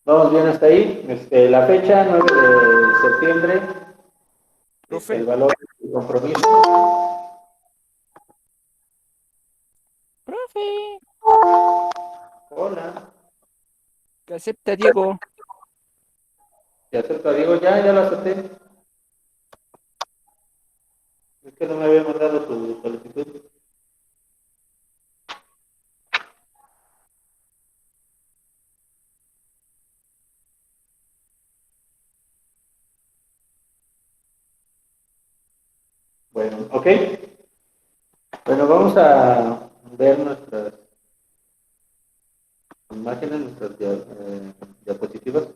Vamos bien hasta ahí. La fecha, 9 de septiembre, el Profe, valor del compromiso. profe, Hola, que acepta Diego. te acepto, Diego, ya lo acepté. Es que no me había mandado tu solicitud. Bueno, ok. Bueno, vamos a ver nuestras imágenes, nuestras diapositivas.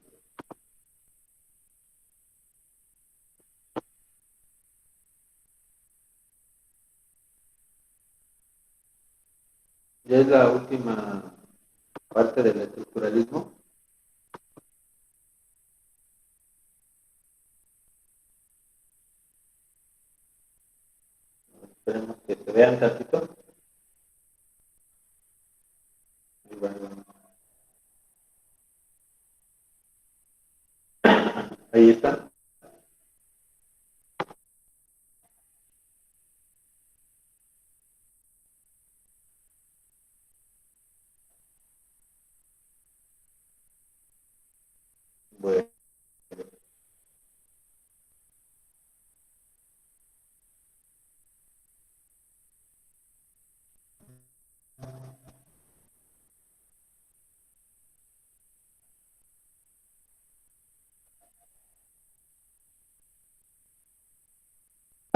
Ya es la última parte del estructuralismo. Esperemos que se vean tantito. Y bueno, ahí está. Bueno,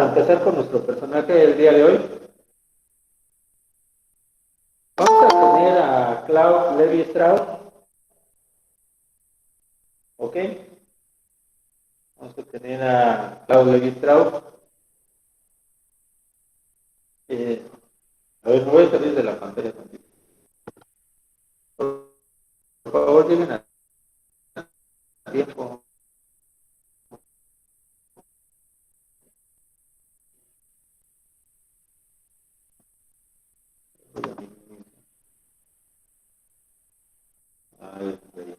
a empezar con nuestro personaje del día de hoy. Vamos a poner a Claude Levi Strauss, ¿ok? Vamos a tener a Claude Levi Strauss. Eh, a ver, me voy a salir de la pantalla tantito. Por favor, lleguen a tiempo. Ahí, ahí.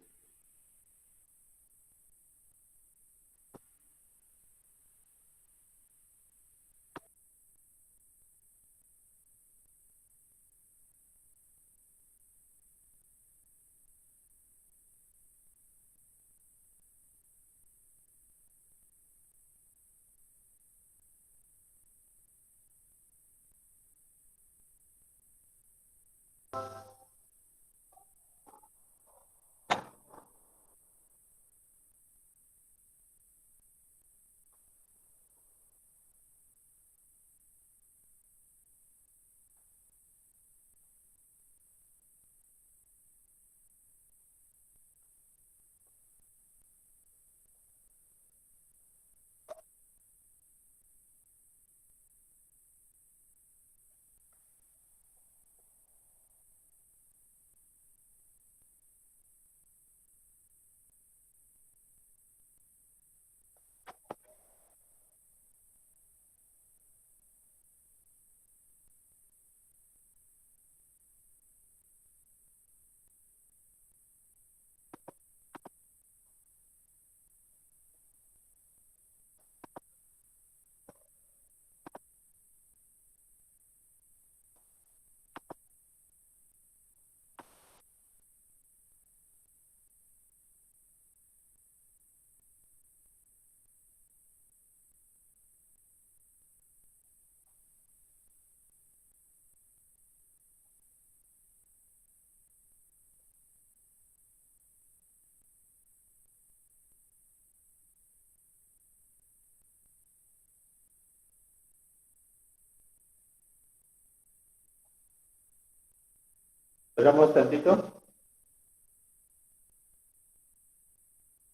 Esperamos tantito.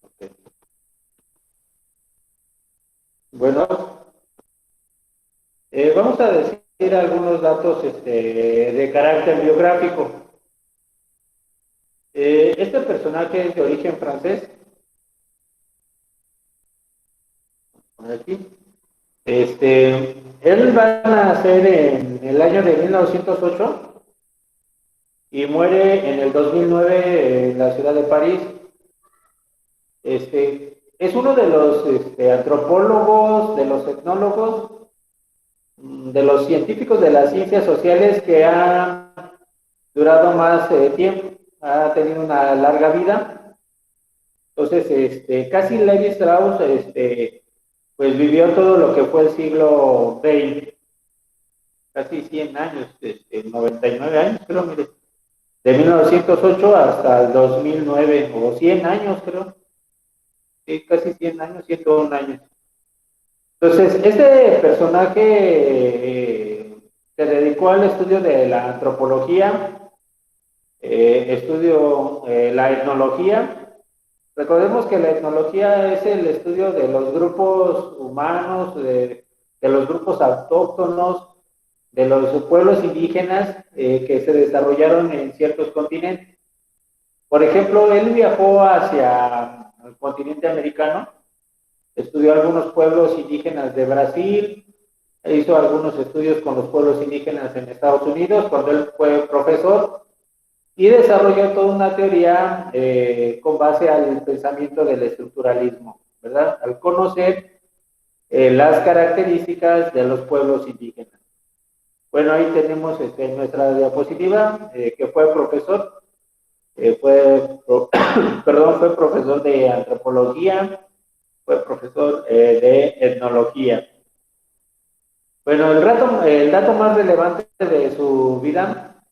Okay. Bueno, vamos a decir algunos datos de carácter biográfico. Este personaje es de origen francés. Aquí. Él va a nacer en el año de 1908 y muere en el 2009 en la ciudad de París. es uno de los antropólogos, de los etnólogos, de los científicos de las ciencias sociales que ha durado más tiempo, ha tenido una larga vida. Entonces, casi Levi Strauss, pues vivió todo lo que fue el siglo XX, casi 100 años, 99 años, creo, mire, de 1908 hasta el 2009, o 100 años, creo, sí, casi 100 años, 101 años. Entonces, este personaje se dedicó al estudio de la antropología, estudio la etnología. Recordemos que la etnología es el estudio de los grupos humanos, de los grupos autóctonos, de los pueblos indígenas que se desarrollaron en ciertos continentes. Por ejemplo, él viajó hacia el continente americano, estudió algunos pueblos indígenas de Brasil, hizo algunos estudios con los pueblos indígenas en Estados Unidos cuando él fue profesor y desarrolló toda una teoría con base al pensamiento del estructuralismo, ¿verdad? Al conocer las características de los pueblos indígenas. Bueno, ahí tenemos nuestra diapositiva, que fue profesor, fue profesor de antropología, fue profesor de etnología. Bueno, el dato más relevante de su vida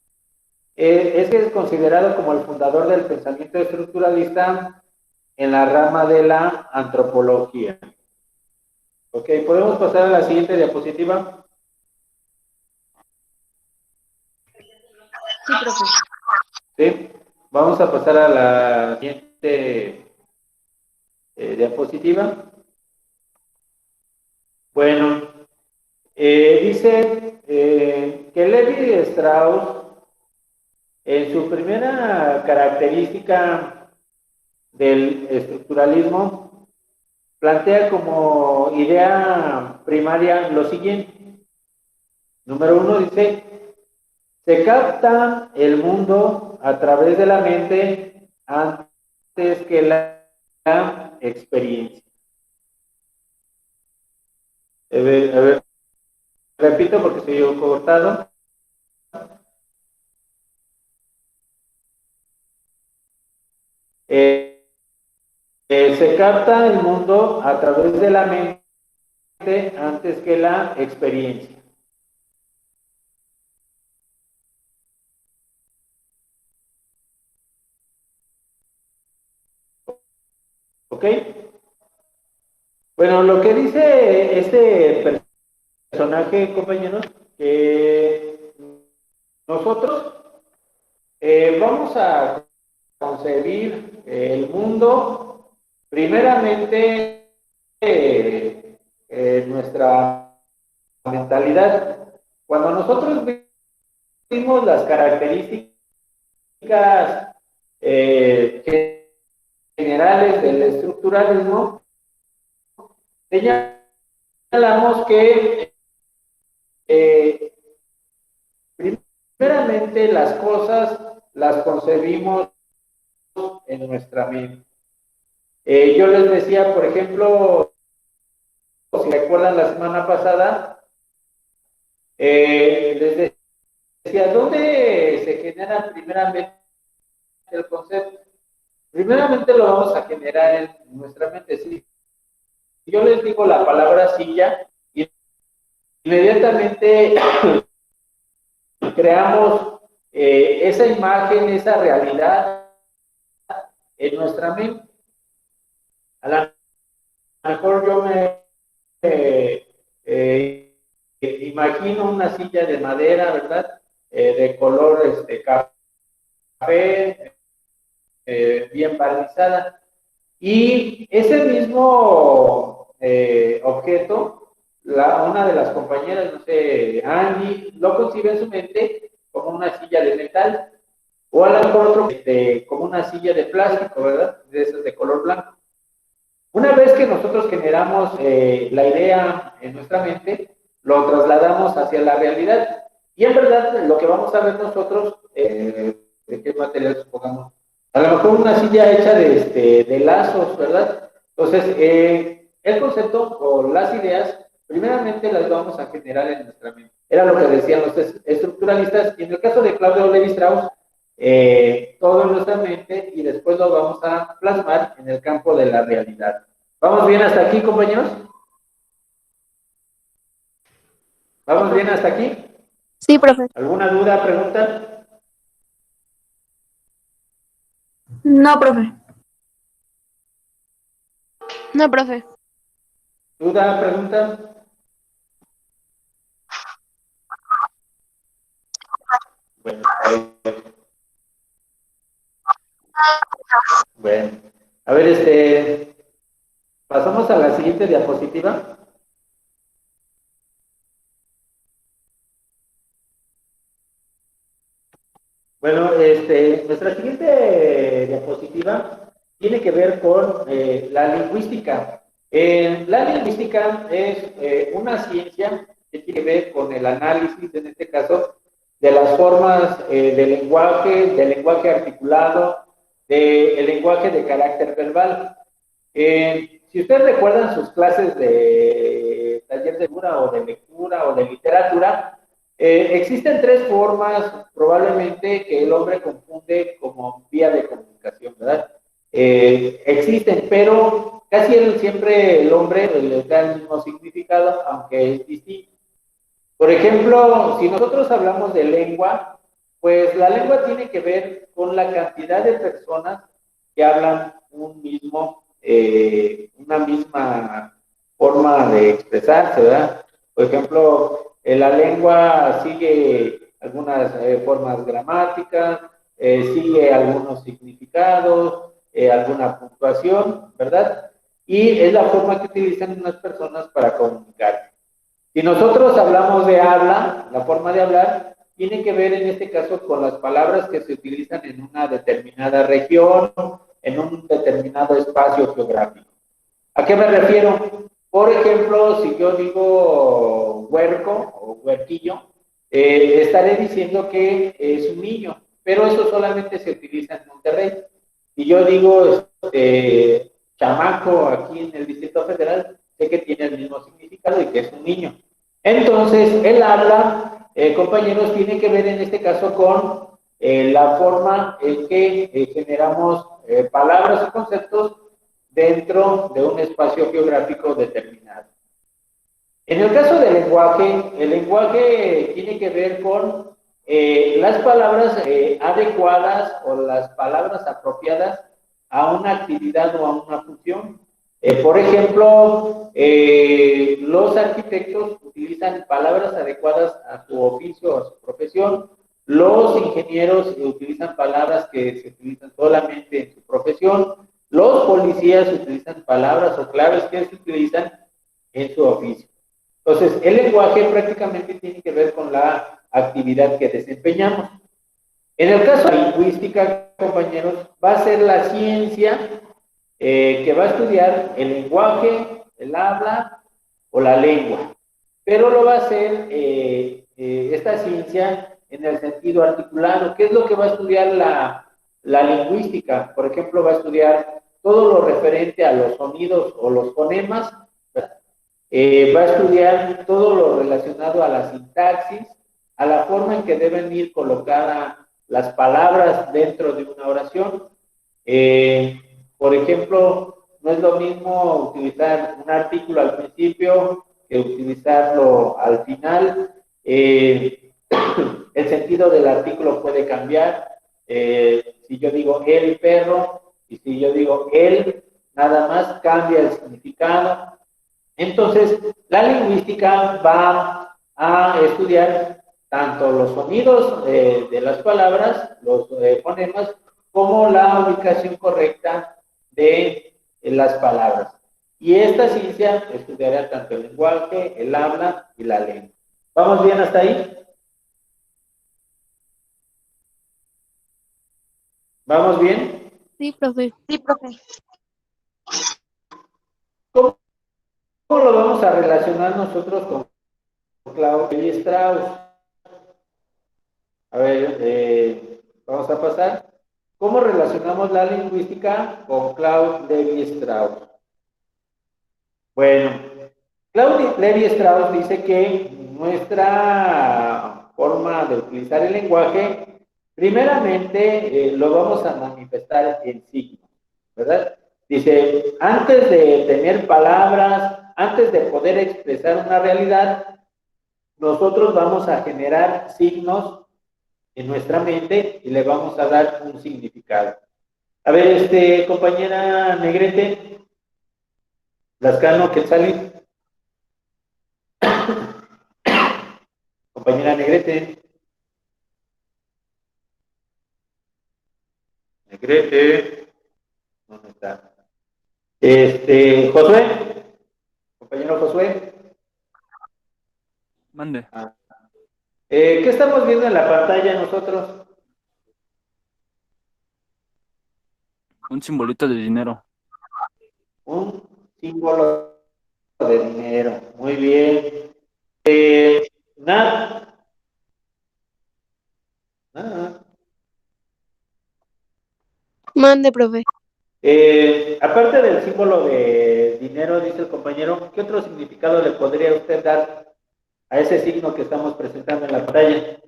es que es considerado como el fundador del pensamiento estructuralista en la rama de la antropología. Ok, podemos pasar a la siguiente diapositiva. Sí, profe. Sí, vamos a pasar a la siguiente diapositiva. Bueno, dice que Levi Strauss, en su primera característica del estructuralismo, plantea como idea primaria lo siguiente. Número uno dice, se capta el mundo a través de la mente antes que la experiencia. A ver, repito porque estoy yo cortado. Se capta el mundo a través de la mente antes que la experiencia. ¿Ok? Bueno, lo que dice este personaje, compañeros, que nosotros vamos a concebir el mundo primeramente nuestra mentalidad. Cuando nosotros vimos las características generales del estructuralismo, señalamos que primeramente las cosas las concebimos en nuestra mente. Yo les decía, por ejemplo, si recuerdan la semana pasada, les decía, ¿dónde se genera primeramente el concepto? Primeramente lo vamos a generar en nuestra mente. Si yo les digo la palabra silla, inmediatamente creamos esa imagen, esa realidad en nuestra mente. A lo mejor yo me imagino una silla de madera, ¿verdad? De color café, bien barnizada. Y ese mismo objeto, una de las compañeras, no sé, Angie, lo concibe en su mente como una silla de metal, o a lo mejor otro como una silla de plástico, ¿verdad? De esas de color blanco. Una vez que nosotros generamos la idea en nuestra mente, lo trasladamos hacia la realidad. Y en verdad, lo que vamos a ver nosotros, ¿de qué material supongamos? A lo mejor una silla hecha de lazos, ¿verdad? Entonces, el concepto o las ideas, primeramente las vamos a generar en nuestra mente. Era lo que decían los estructuralistas, y en el caso de Claudio Levi Strauss, todo en nuestra mente y después lo vamos a plasmar en el campo de la realidad. ¿Vamos bien hasta aquí, compañeros? ¿Vamos bien hasta aquí? Sí, profe. ¿Alguna duda, pregunta? No, profe. No, profe. ¿Duda, pregunta? Bueno, bueno. A ver, pasamos a la siguiente diapositiva. Bueno, nuestra siguiente diapositiva tiene que ver con la lingüística. La lingüística es una ciencia que tiene que ver con el análisis, en este caso, de las formas del lenguaje articulado, del lenguaje de carácter verbal. Si ustedes recuerdan sus clases de taller de lectura o de lectura o de literatura, existen tres formas probablemente que el hombre confunde como vía de comunicación, ¿verdad? Existen, pero casi siempre el hombre les da el mismo significado, aunque es distinto. Por ejemplo, si nosotros hablamos de lengua, pues la lengua tiene que ver con la cantidad de personas que hablan una misma forma de expresarse, ¿verdad? Por ejemplo, la lengua sigue algunas formas gramáticas, sigue algunos significados, alguna puntuación, ¿verdad? Y es la forma que utilizan unas personas para comunicarse. Si nosotros hablamos de habla, la forma de hablar tiene que ver en este caso con las palabras que se utilizan en una determinada región, en un determinado espacio geográfico. ¿A qué me refiero? Por ejemplo, si yo digo huerco o huerquillo, estaré diciendo que es un niño, pero eso solamente se utiliza en Monterrey. Si yo digo chamaco aquí en el Distrito Federal, sé que tiene el mismo significado y que es un niño. Entonces, el habla, compañeros, tiene que ver en este caso con la forma en que generamos palabras y conceptos dentro de un espacio geográfico determinado. En el caso del lenguaje, el lenguaje tiene que ver con las palabras adecuadas o las palabras apropiadas a una actividad o a una función. Por ejemplo, los arquitectos utilizan palabras adecuadas a su oficio o a su profesión. Los ingenieros utilizan palabras que se utilizan solamente en su profesión. Los policías utilizan palabras o claves que se utilizan en su oficio. Entonces, el lenguaje prácticamente tiene que ver con la actividad que desempeñamos. En el caso de la lingüística, compañeros, va a ser la ciencia que va a estudiar el lenguaje, el habla o la lengua, pero lo va a hacer esta ciencia en el sentido articulado. ¿Qué es lo que va a estudiar la lingüística? Por ejemplo, va a estudiar todo lo referente a los sonidos o los fonemas, va a estudiar todo lo relacionado a la sintaxis, a la forma en que deben ir colocadas las palabras dentro de una oración. Por ejemplo, no es lo mismo utilizar un artículo al principio que utilizarlo al final. El sentido del artículo puede cambiar. Si yo digo el perro y si yo digo él, nada más cambia el significado. Entonces, la lingüística va a estudiar tanto los sonidos de las palabras, los fonemas, como la ubicación correcta de las palabras. Y esta ciencia estudiará tanto el lenguaje, el habla y la lengua. ¿Vamos bien hasta ahí? ¿Vamos bien? Sí, profe. Sí, profe. ¿Cómo, cómo lo vamos a relacionar nosotros con Claudio Strauss? A ver, vamos a pasar. ¿Cómo relacionamos la lingüística con Claude Lévi-Strauss? Bueno, Claude Lévi-Strauss dice que nuestra forma de utilizar el lenguaje, primeramente lo vamos a manifestar en signos, ¿verdad? Dice, antes de tener palabras, antes de poder expresar una realidad, nosotros vamos a generar signos en nuestra mente y le vamos a dar un significado. A ver, compañera Negrete, Lascano, Quetzalí, compañera Negrete, ¿dónde está? Josué, compañero Josué. Mande. ¿Qué estamos viendo en la pantalla nosotros? Un simbolito de dinero. Un símbolo de dinero. Muy bien. Nada. Mande, profe. Aparte del símbolo de dinero, dice el compañero, ¿qué otro significado le podría usted dar a ese signo que estamos presentando en la pantalla?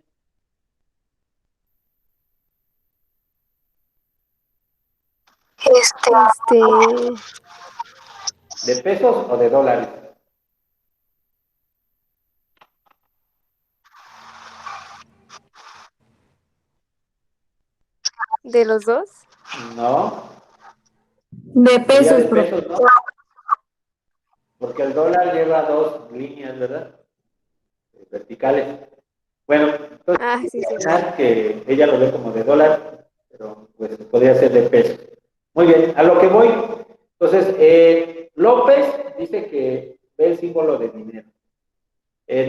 ¿De pesos o de dólares? ¿De los dos? No. De Sería pesos, de profe. pesos, ¿no? Porque el dólar lleva dos líneas, ¿verdad? Verticales. Bueno, entonces, Sí, sí. que ella lo ve como de dólar, pero pues podría ser de peso. Muy bien, a lo que voy. Entonces, López dice que ve el símbolo de dinero.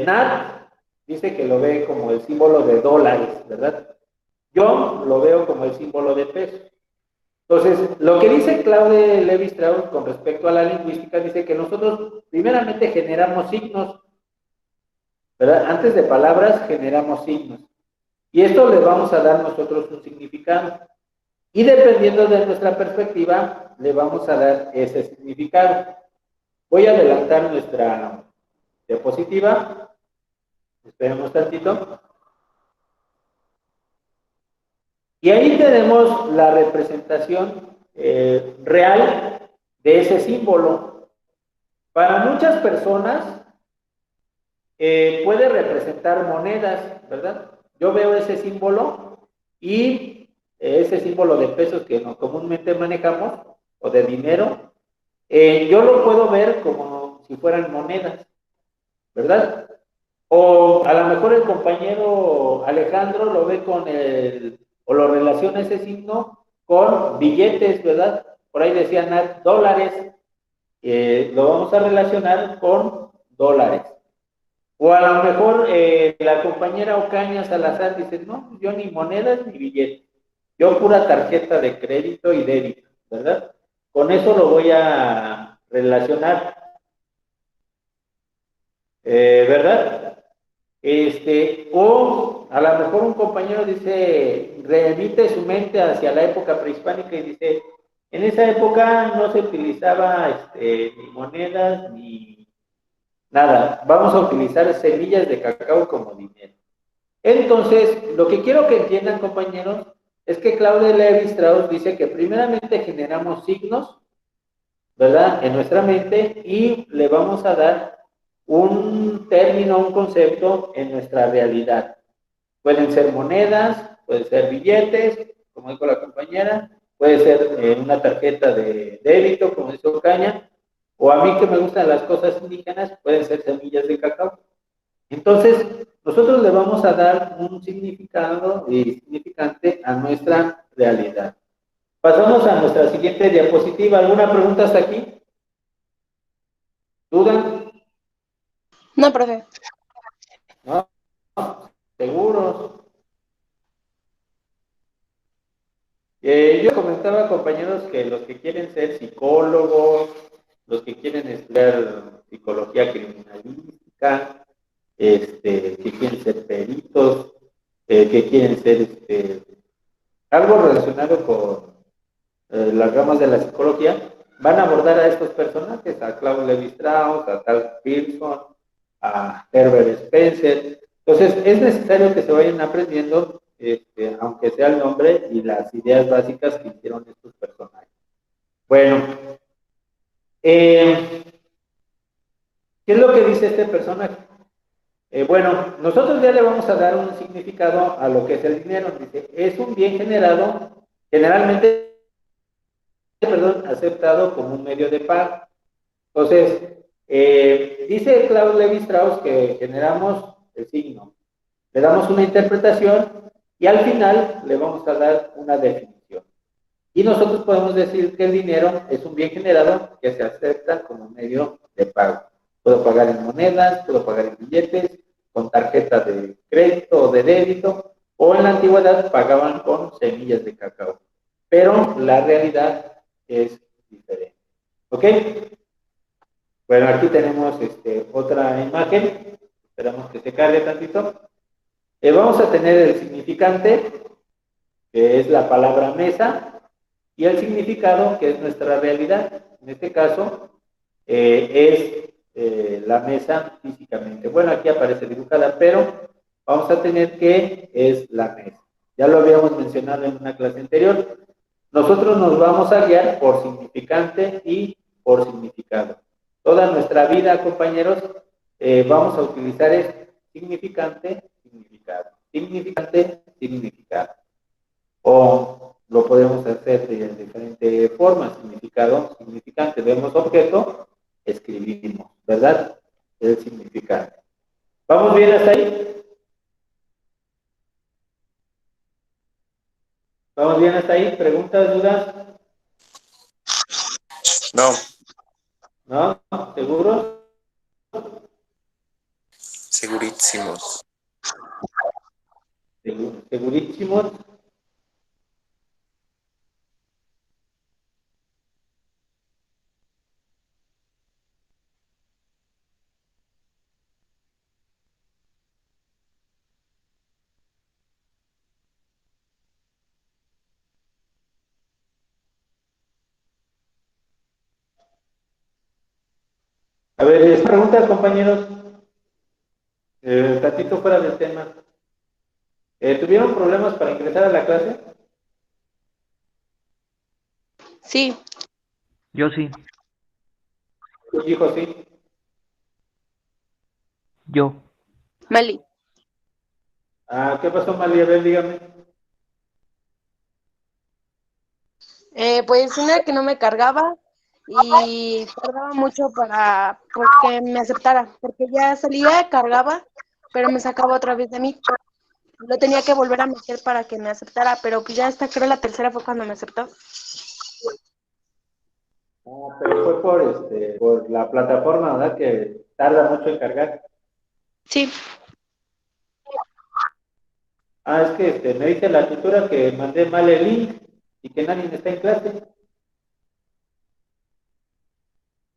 Nat dice que lo ve como el símbolo de dólares, ¿verdad? Yo lo veo como el símbolo de peso. Entonces, lo que dice Claude Lévi-Strauss con respecto a la lingüística, dice que nosotros primeramente generamos signos, ¿verdad? Antes de palabras generamos signos. Y esto le vamos a dar nosotros un significado. Y dependiendo de nuestra perspectiva, le vamos a dar ese significado. Voy a adelantar nuestra diapositiva. Esperemos tantito. Y ahí tenemos la representación real de ese símbolo. Para muchas personas puede representar monedas, ¿verdad? Yo veo ese símbolo y ese símbolo de pesos que comúnmente manejamos, o de dinero, yo lo puedo ver como si fueran monedas, ¿verdad? O a lo mejor el compañero Alejandro lo ve o lo relaciona ese signo con billetes, ¿verdad? Por ahí decían dólares, lo vamos a relacionar con dólares. O a lo mejor la compañera Ocaña Salazar dice, no, yo ni monedas ni billetes, yo pura tarjeta de crédito y débito, ¿verdad? Con eso lo voy a relacionar, ¿verdad? O a lo mejor un compañero dice, remite su mente hacia la época prehispánica y dice, en esa época no se utilizaba ni monedas ni nada, vamos a utilizar semillas de cacao como dinero. Entonces, lo que quiero que entiendan, compañeros, es que Claude Lévi-Strauss dice que primeramente generamos signos, ¿verdad?, en nuestra mente y le vamos a dar un término, un concepto en nuestra realidad. Pueden ser monedas, pueden ser billetes, como dijo la compañera, puede ser una tarjeta de débito, como dice Ocaña, o a mí que me gustan las cosas indígenas, pueden ser semillas de cacao. Entonces, nosotros le vamos a dar un significado y significante a nuestra realidad. Pasamos a nuestra siguiente diapositiva. ¿Alguna pregunta hasta aquí? ¿Duda? No, profe. ¿No? ¿Seguros? Yo comentaba, compañeros, que los que quieren ser psicólogos, los que quieren estudiar psicología criminalística, que quieren ser peritos, que quieren ser algo relacionado con las ramas de la psicología, van a abordar a estos personajes, a Claude Levi-Strauss, a Tal Pearson, a Herbert Spencer. Entonces, es necesario que se vayan aprendiendo, aunque sea el nombre y las ideas básicas que hicieron estos personajes. Bueno, ¿qué es lo que dice este personaje? Bueno, nosotros ya le vamos a dar un significado a lo que es el dinero. Dice, es un bien generado, generalmente, perdón, aceptado como un medio de pago. Entonces, dice Claude Levi-Strauss que generamos el signo, le damos una interpretación y al final le vamos a dar una definición. Y nosotros podemos decir que el dinero es un bien generado que se acepta como medio de pago. Puedo pagar en monedas, puedo pagar en billetes, con tarjeta de crédito o de débito, o en la antigüedad pagaban con semillas de cacao. Pero la realidad es diferente. ¿Ok? Bueno, aquí tenemos otra imagen. Esperamos que se cargue tantito. Vamos a tener el significante, que es la palabra mesa, y el significado, que es nuestra realidad. En este caso, es la mesa físicamente. Bueno, aquí aparece dibujada, pero vamos a tener que es la mesa. Ya lo habíamos mencionado en una clase anterior. Nosotros nos vamos a guiar por significante y por significado. Toda nuestra vida, compañeros, vamos a utilizar significante, significado. Significante, significado. O lo podemos hacer de diferentes formas. Significado, significante. Vemos objeto, escribimos, ¿verdad? El significante. ¿Vamos bien hasta ahí? ¿Vamos bien hasta ahí? ¿Preguntas, dudas? No. ¿No? ¿Seguros? Segurísimos. ¿Segurísimos? A ver, preguntas, compañeros. Tantito fuera del tema. ¿Tuvieron problemas para ingresar a la clase? Sí. Yo sí. Tu hijo sí. Yo. Mali. ¿Qué pasó, María? A ver, dígame. Pues una que no me cargaba y tardaba mucho para porque me aceptara, porque ya salía, cargaba, pero me sacaba otra vez de mí. Lo tenía que volver a meter para que me aceptara, pero pues ya esta creo la tercera fue cuando me aceptó. Pero fue por la plataforma, ¿verdad? Que tarda mucho en cargar. Sí. Es que me dice la tutora que mandé mal el link y que nadie está en clase.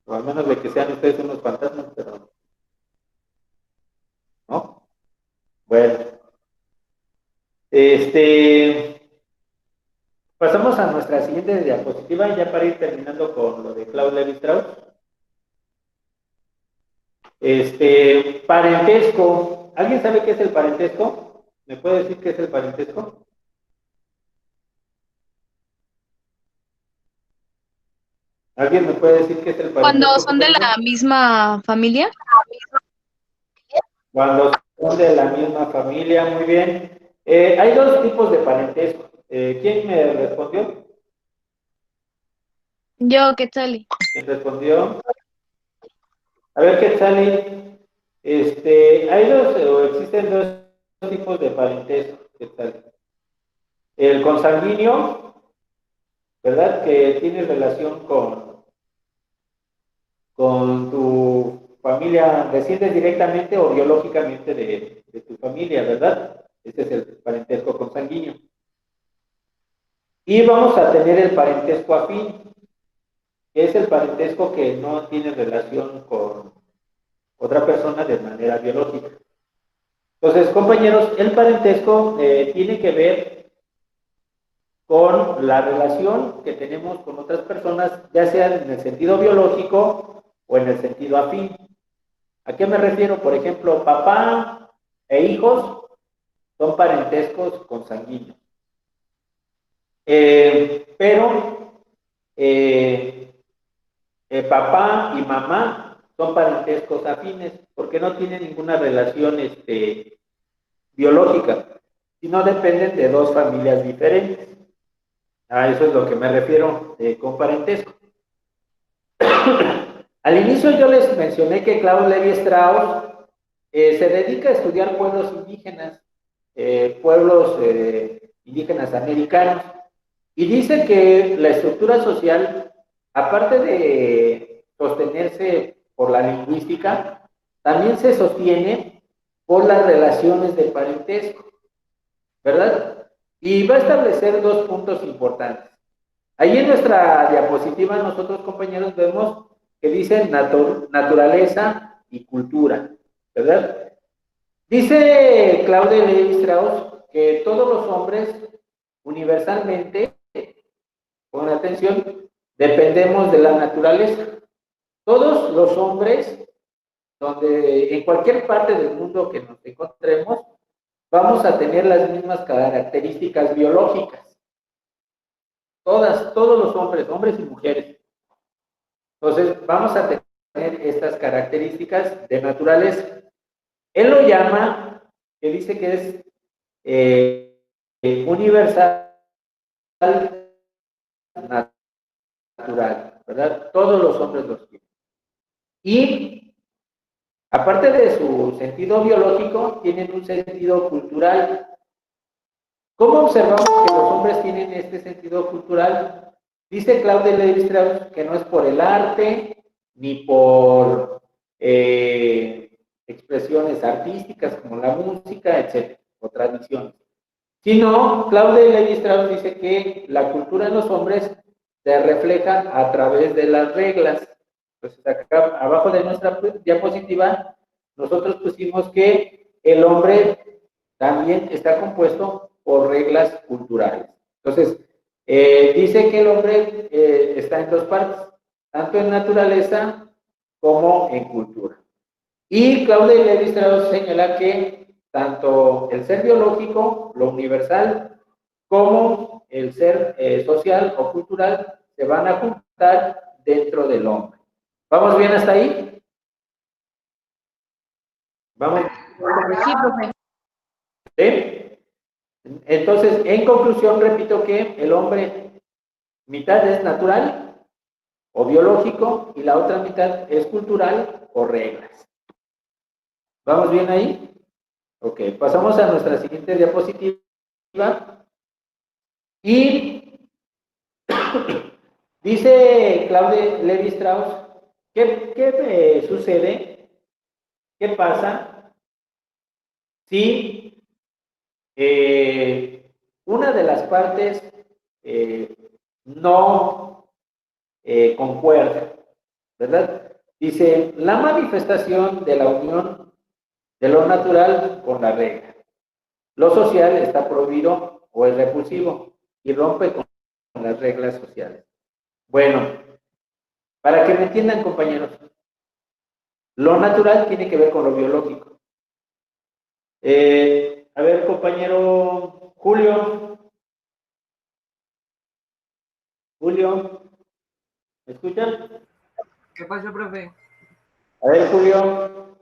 O al menos de que sean ustedes unos fantasmas, pero ¿no? Bueno, pasamos a nuestra siguiente diapositiva ya para ir terminando con lo de Claude Levi-Strauss. Parentesco. ¿Alguien sabe qué es el parentesco? ¿Me puede decir qué es el parentesco? ¿Alguien me puede decir qué es el Cuando parentesco, son de la compañero? misma familia. Cuando son de la misma familia, muy bien. Hay dos tipos de parentesco. ¿Quién me respondió? Yo, Quetzali. ¿Quién respondió? A ver, Quetzali. Hay o existen dos tipos de parentesco, Quetzali. El consanguíneo, ¿verdad? Que tiene relación con tu familia, desciendes directamente o biológicamente de tu familia, ¿verdad? Este es el parentesco consanguíneo. Y vamos a tener el parentesco afín, que es el parentesco que no tiene relación con otra persona de manera biológica. Entonces, compañeros, el parentesco tiene que ver con la relación que tenemos con otras personas, ya sea en el sentido biológico o en el sentido afín. ¿A qué me refiero? Por ejemplo, papá e hijos son parentescos consanguíneos. Pero papá y mamá son parentescos afines porque no tienen ninguna relación biológica, sino dependen de dos familias diferentes. A eso es lo que me refiero con parentesco. Al inicio yo les mencioné que Claude Lévi-Strauss se dedica a estudiar pueblos indígenas, pueblos indígenas americanos, y dice que la estructura social, aparte de sostenerse por la lingüística, también se sostiene por las relaciones de parentesco, ¿verdad? Y va a establecer dos puntos importantes. Ahí en nuestra diapositiva nosotros, compañeros, vemos que dice naturaleza y cultura, ¿verdad? Dice Claude Lévi-Strauss que todos los hombres universalmente, con atención, dependemos de la naturaleza. Todos los hombres, donde en cualquier parte del mundo que nos encontremos, vamos a tener las mismas características biológicas. Todos los hombres, hombres y mujeres. Entonces, vamos a tener estas características de naturaleza. Él lo llama, que dice que es universal natural, ¿verdad? Todos los hombres los tienen. Y, aparte de su sentido biológico, tienen un sentido cultural. ¿Cómo observamos que los hombres tienen este sentido cultural? Dice Claude Lévi-Strauss que no es por el arte, ni por expresiones artísticas como la música, etcétera, o tradiciones. Sino, Claude Lévi-Strauss dice que la cultura en los hombres se refleja a través de las reglas. Entonces, acá abajo de nuestra diapositiva, nosotros pusimos que el hombre también está compuesto por reglas culturales. Entonces, dice que el hombre está en dos partes, tanto en naturaleza como en cultura. Y Claude Lévi-Strauss señala que tanto el ser biológico, lo universal, como el ser social o cultural se van a juntar dentro del hombre. ¿Vamos bien hasta ahí? ¿Vamos? Sí, profe. ¿Sí? Entonces, en conclusión, repito que el hombre, mitad es natural o biológico y la otra mitad es cultural o reglas. ¿Vamos bien ahí? Ok, pasamos a nuestra siguiente diapositiva. Y dice Claude Lévi-Strauss, ¿qué sucede? ¿Qué pasa si una de las partes no concuerda, ¿verdad? Dice, la manifestación de la unión de lo natural con la regla. Lo social está prohibido o es repulsivo y rompe con las reglas sociales. Bueno, para que me entiendan, compañeros, lo natural tiene que ver con lo biológico. A ver, compañero Julio. Julio, ¿me escuchan? ¿Qué pasa, profe? A ver, Julio.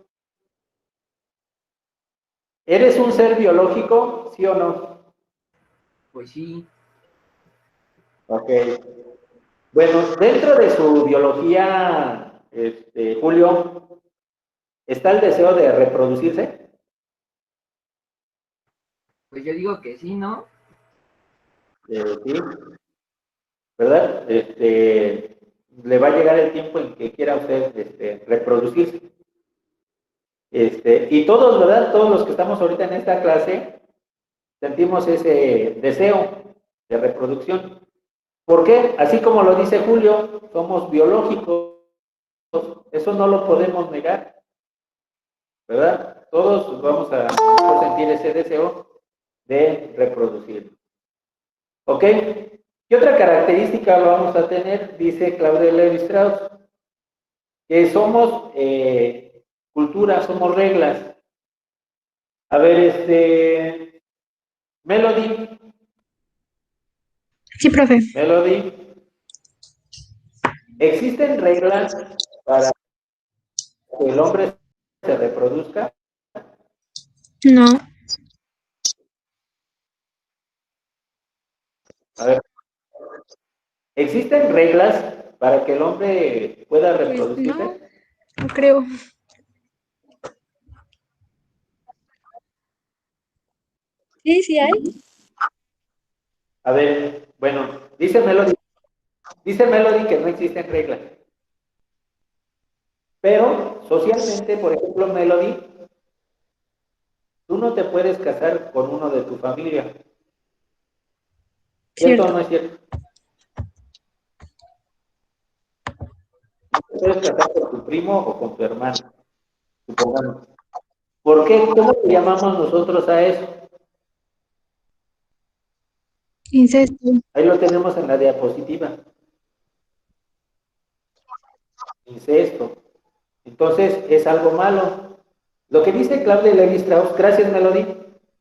¿Eres un ser biológico, sí o no? Pues sí. Ok. Bueno, dentro de su biología, Julio, ¿está el deseo de reproducirse? Pues yo digo que sí, ¿no? Sí, ¿verdad? Le va a llegar el tiempo en que quiera usted reproducirse. Y todos, ¿verdad? Todos los que estamos ahorita en esta clase sentimos ese deseo de reproducción. ¿Por qué? Así como lo dice Julio, somos biológicos, eso no lo podemos negar, ¿verdad? Todos vamos a sentir ese deseo de reproducir. ¿Ok? ¿Qué otra característica vamos a tener? Dice Claudia Levi-Strauss, que somos cultura, somos reglas. A ver, Melody, Sí, profe. Melody, ¿existen reglas para que el hombre se reproduzca? No. A ver, ¿existen reglas para que el hombre pueda Pues no, reproducirse? no creo. Sí, sí hay. A ver, bueno, dice Melody que no existen reglas. Pero socialmente, por ejemplo, Melody, tú no te puedes casar con uno de tu familia. ¿Cierto o Cierto. no es cierto? No te puedes casar con tu primo o con tu hermano, supongamos. ¿Por qué? ¿Cómo le llamamos nosotros a eso? Incesto. Ahí lo tenemos en la diapositiva. Incesto. Entonces, es algo malo. Lo que dice Claudia Levi-Strauss, gracias Melody,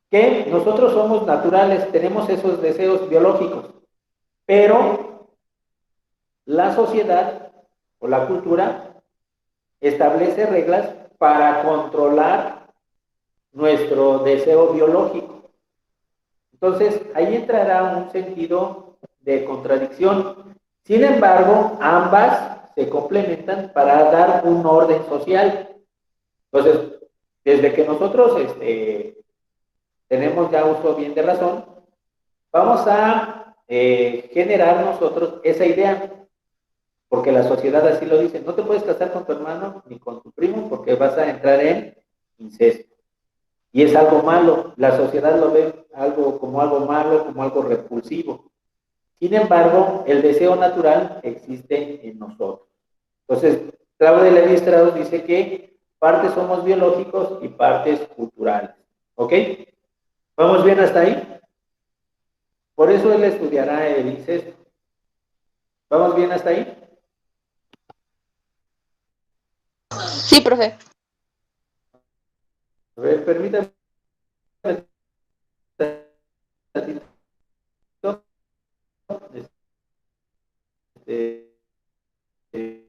que nosotros somos naturales, tenemos esos deseos biológicos, pero la sociedad o la cultura establece reglas para controlar nuestro deseo biológico. Entonces, ahí entrará un sentido de contradicción. Sin embargo, ambas se complementan para dar un orden social. Entonces, desde que nosotros tenemos ya uso bien de razón, vamos a generar nosotros esa idea, porque la sociedad así lo dice, no te puedes casar con tu hermano ni con tu primo porque vas a entrar en incesto. Y es algo malo, la sociedad lo ve como algo malo, como algo repulsivo. Sin embargo, el deseo natural existe en nosotros. Entonces, Claudio de Levi-Strauss dice que partes somos biológicos y partes culturales. ¿Ok? ¿Vamos bien hasta ahí? Por eso él estudiará el incesto. ¿Vamos bien hasta ahí? Sí, profe. A ver, permítame tantito. Este, eh,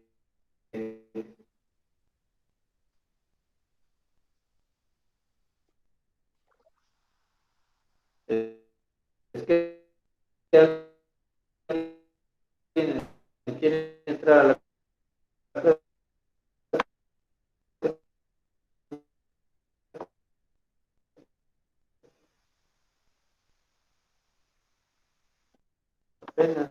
es que alguien quiere entrar a la clase. Apenas.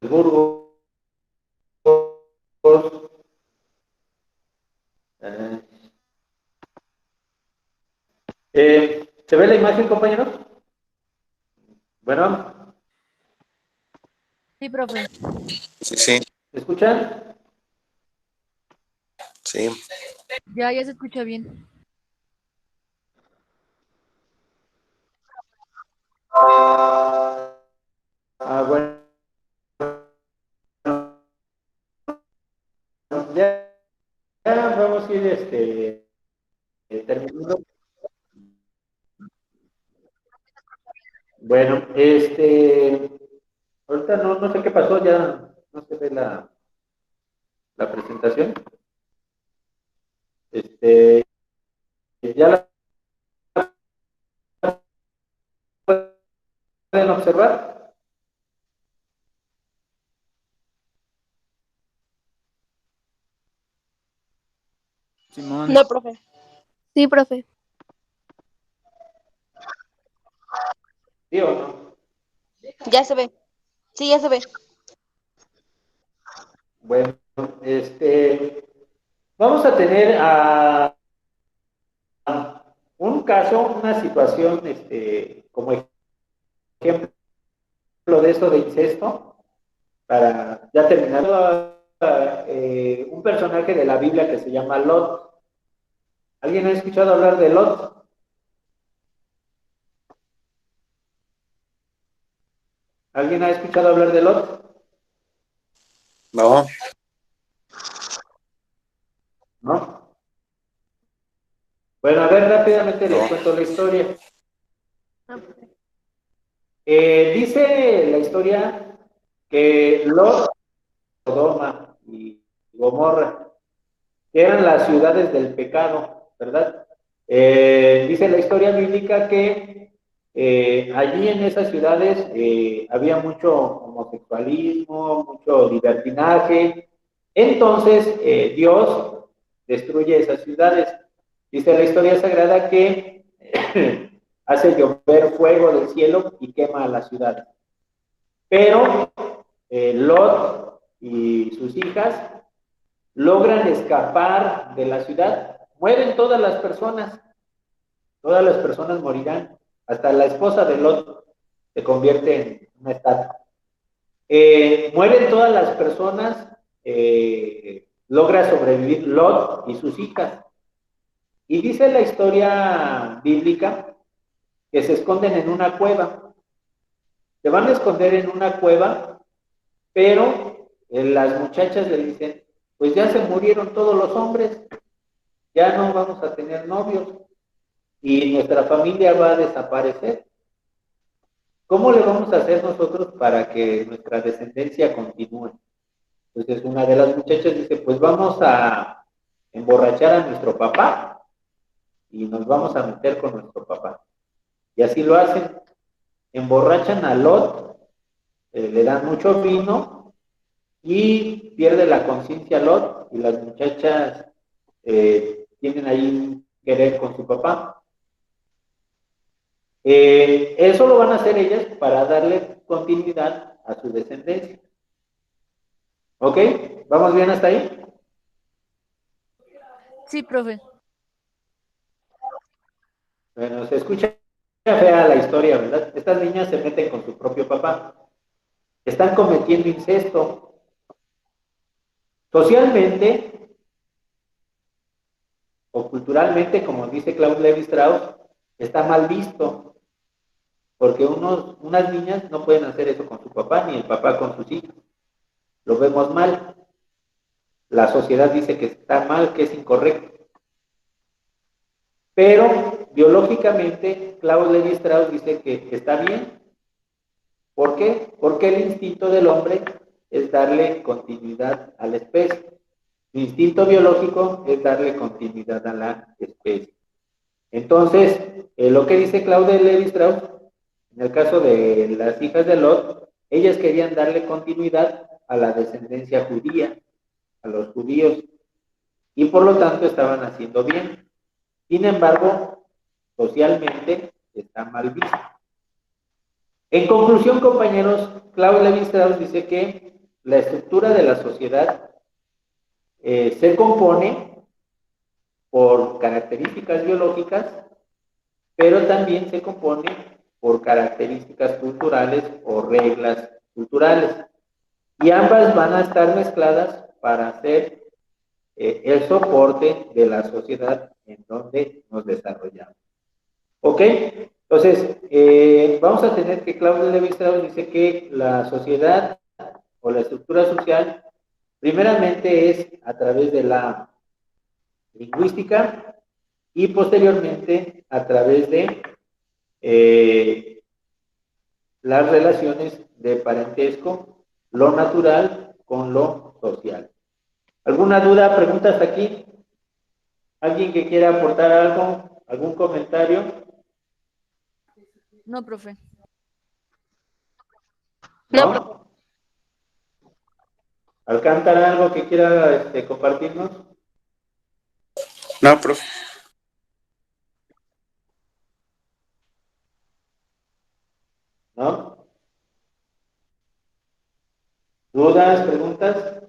Burgos. Eh, ¿Se ve la imagen, compañeros? Bueno, Sí, profe. Sí, sí, ¿me escuchan? sí. Ya se escucha bien. Ah, bueno, ya, ya vamos a ir terminando. Bueno, ahorita no sé qué pasó, ya no se ve la presentación. Ya la pueden observar. Simón. No, profe. Sí, profe. ¿Sí o no? Ya se ve. Sí, ya se ve. Bueno, vamos a tener un caso, una situación, como ejemplo de esto de incesto. para ya terminar, un personaje de la Biblia que se llama Lot. ¿Alguien ha escuchado hablar de Lot? ¿Alguien ha escuchado hablar de Lot? No, ¿No? Bueno, a ver, rápidamente les no. cuento la historia. Dice la historia que Lot, Sodoma y Gomorra, que eran las ciudades del pecado, ¿verdad? Dice la historia bíblica que allí en esas ciudades había mucho homosexualismo, mucho libertinaje. Entonces Dios destruye esas ciudades. Dice la historia sagrada que hace llover fuego del cielo y quema a las ciudades. Pero Lot y sus hijas logran escapar de la ciudad. Mueren todas las personas morirán, hasta la esposa de Lot se convierte en una estatua. Mueren todas las personas, logra sobrevivir Lot y sus hijas. Y dice la historia bíblica que se esconden en una cueva. Se van a esconder en una cueva, pero las muchachas le dicen, pues ya se murieron todos los hombres, ya no vamos a tener novios y nuestra familia va a desaparecer. ¿Cómo le vamos a hacer nosotros para que nuestra descendencia continúe? Entonces una de las muchachas dice, pues vamos a emborrachar a nuestro papá y nos vamos a meter con nuestro papá. Y así lo hacen, emborrachan a Lot, le dan mucho vino y pierde la conciencia Lot y las muchachas tienen ahí un querer con su papá. Eso lo van a hacer ellas para darle continuidad a su descendencia. ¿Ok? ¿Vamos bien hasta ahí? Sí, profe. Bueno, se escucha fea la historia, ¿verdad? Estas niñas se meten con su propio papá. Están cometiendo incesto. Socialmente o culturalmente, como dice Claude Lévi-Strauss, está mal visto, porque unas niñas no pueden hacer eso con su papá, ni el papá con sus hijos. Lo vemos mal. La sociedad dice que está mal, que es incorrecto. Pero biológicamente, Claude Lévi-Strauss dice que está bien. ¿Por qué? Porque el instinto del hombre es darle continuidad a la especie. El instinto biológico es darle continuidad a la especie. Entonces, lo que dice Claude Lévi-Strauss, en el caso de las hijas de Lot, ellas querían darle continuidad a la descendencia judía, a los judíos, y por lo tanto estaban haciendo bien. Sin embargo, socialmente está mal visto. En conclusión, compañeros, Claude Lévi-Strauss dice que la estructura de la sociedad se compone por características biológicas, pero también se compone por características culturales o reglas culturales. Y ambas van a estar mezcladas para hacer el soporte de la sociedad en donde nos desarrollamos. ¿Ok? Entonces, vamos a tener que Claudio Lévi-Strauss dice que la sociedad o la estructura social, primeramente es a través de la lingüística y posteriormente a través de las relaciones de parentesco, lo natural con lo social. ¿Alguna duda, preguntas aquí? ¿Alguien que quiera aportar algo? ¿Algún comentario? No, profe. ¿No? ¿Alcántara algo que quiera compartirnos? No, profe. ¿No? ¿Dudas, preguntas?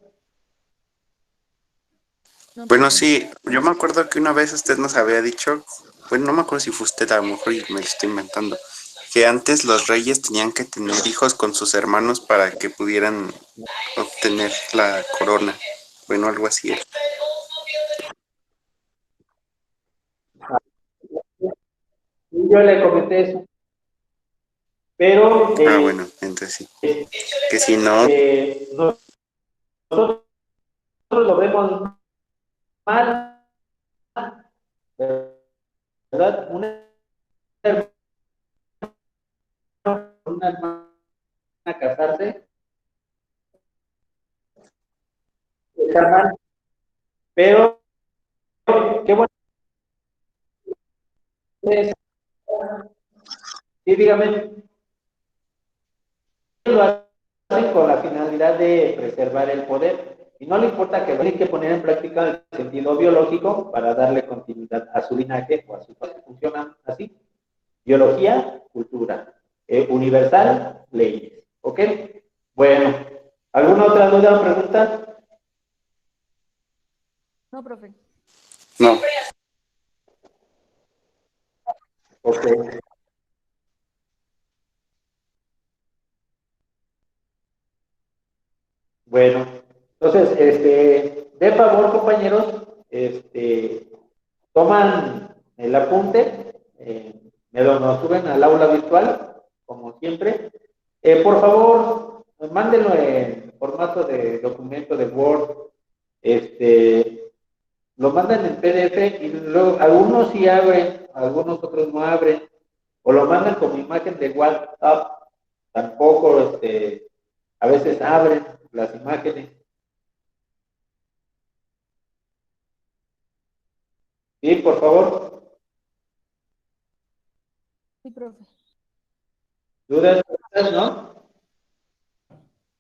No, Bueno, profe. sí, yo me acuerdo que una vez usted nos había dicho, bueno, no me acuerdo si fue usted, a lo mejor y me lo estoy inventando, que antes los reyes tenían que tener hijos con sus hermanos para que pudieran obtener la corona. Bueno, algo así era. Y yo le comenté eso, pero Bueno, entonces sí. Que si no, nosotros lo vemos mal, ¿verdad? Una hermana casarse, está mal, pero qué bueno es, sí, dígame, lo hacen con la finalidad de preservar el poder y no le importa que hay que poner en práctica el sentido biológico para darle continuidad a su linaje o a su padre. Funciona así: biología, cultura, universal, leyes. ¿Ok? Bueno, ¿alguna otra duda o pregunta? No, profe. no. Ok. Bueno, entonces, de favor, compañeros, toman el apunte, me lo suben al aula virtual, como siempre. Por favor, mándenlo en formato de documento de Word, lo mandan en PDF y luego algunos sí abren, algunos otros no abren, o lo mandan como imagen de WhatsApp, tampoco, a veces abren las imágenes. Sí, por favor. Sí, profe. ¿Dudas? ¿No?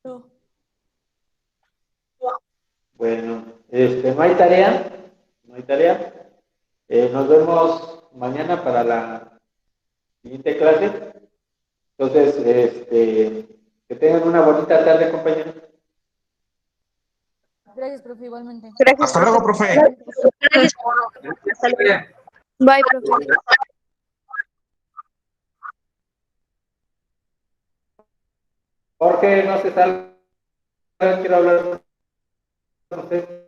No. Bueno, no hay tarea, no hay tarea. Nos vemos mañana para la siguiente clase. Entonces, que tengan una bonita tarde, compañeros. Gracias, profe, igualmente. Gracias, Hasta luego, profe. Gracias. Hasta luego. Bye, profe. Jorge, no se salga, quiero hablar con usted.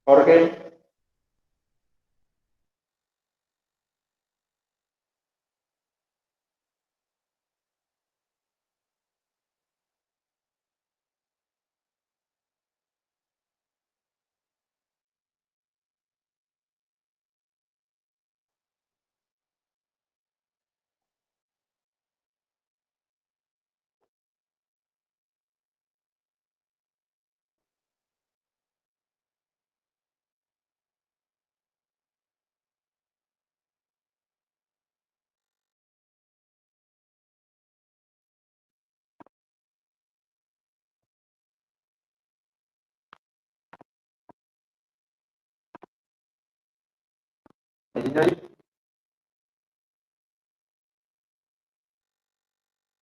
Jorge. Señorita.